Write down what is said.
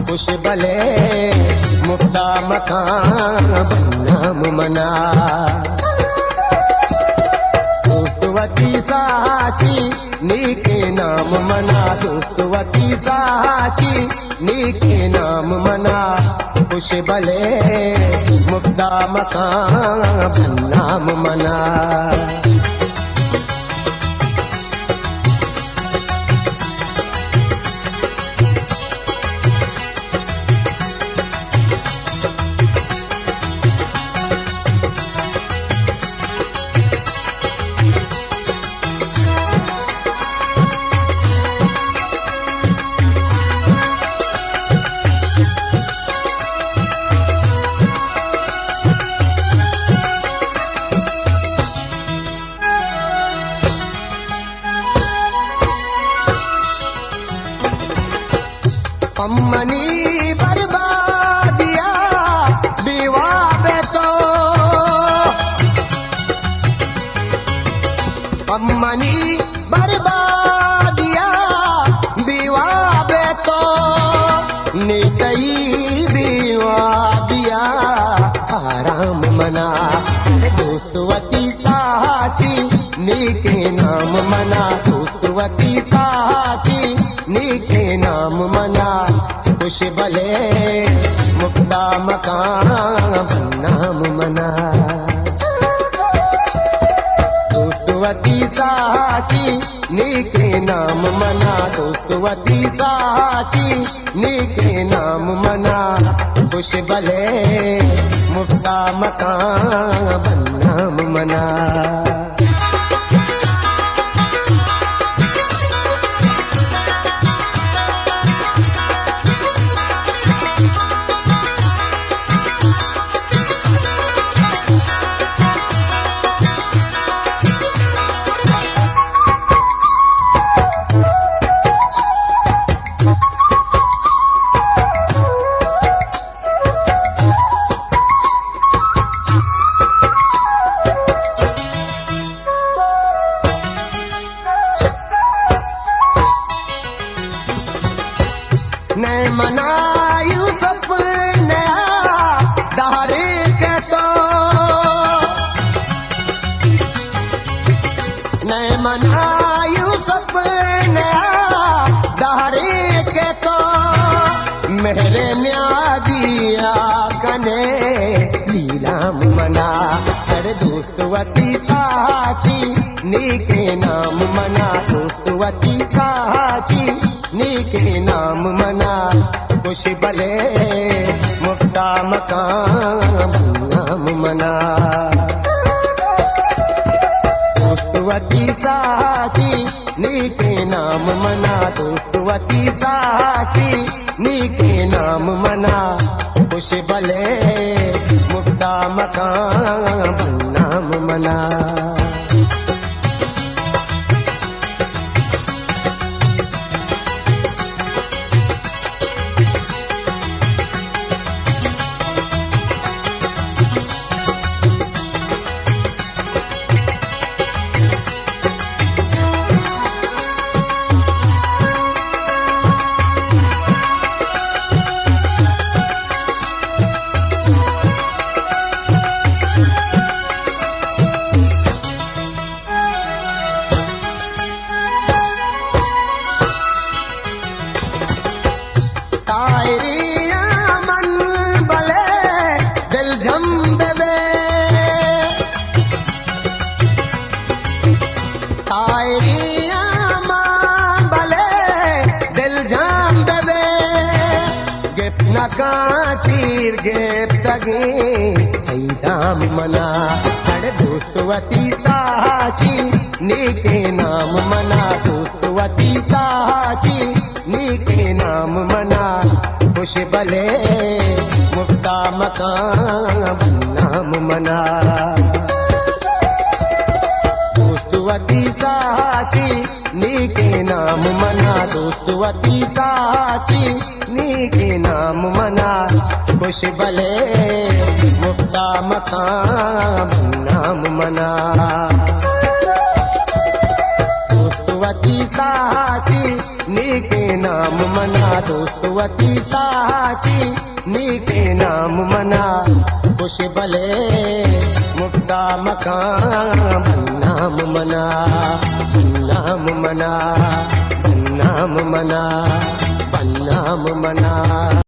खुश भले मुक्ता मकान नाम मना दोस्तवती साची नीके नाम मना दोस्तवती साची नीके नाम मना खुश भले मुक्ता मकान नाम मना अम्मनी बर्बादिया विवाह तो अम्मनी बर्बादिया विवाह तो निकई विवादिया आराम मना दोस्तवती साची नीके नाम मना दोस्तवती साची नीके नाम मना खुश भले मुक्ता मकान नाम मना दोस्तवती साची नीके नाम मना दोस्तवती साची नीके नाम मना खुश भले मुक्ता मकान नाम मना मैं मनायू सपना दारे के तो मैं मनायू सपना दारे के तो मेरे न्यादिया कने लीलाम मना अरे दोस्तवती साची नीके नाम मना दोस्तवती साची नीके नाम मना खुश भले मुक्ता मकान नाम मना दोस्तवती साची नीके नाम मना दोस्तवती साची नीके नाम मना खुश भले मुक्ता मकान नाम मना चीर गे तगे दाम मना अरे दोस्तवती साची नीके नाम मना दोस्तवती साची नीके नाम मना खुश भले मुक्ता मकान नाम मना दोस्तवती साची नीके नाम मना दोस्तवती साची नीके नाम मना खुश भले मुक्ता मकान नाम मना दोस्तवती साची नीके नाम मना दोस्त वती साची नीके नाम मना खुश भले मुक्ता मकान नाम मना नाम मना नाम मना नाम मना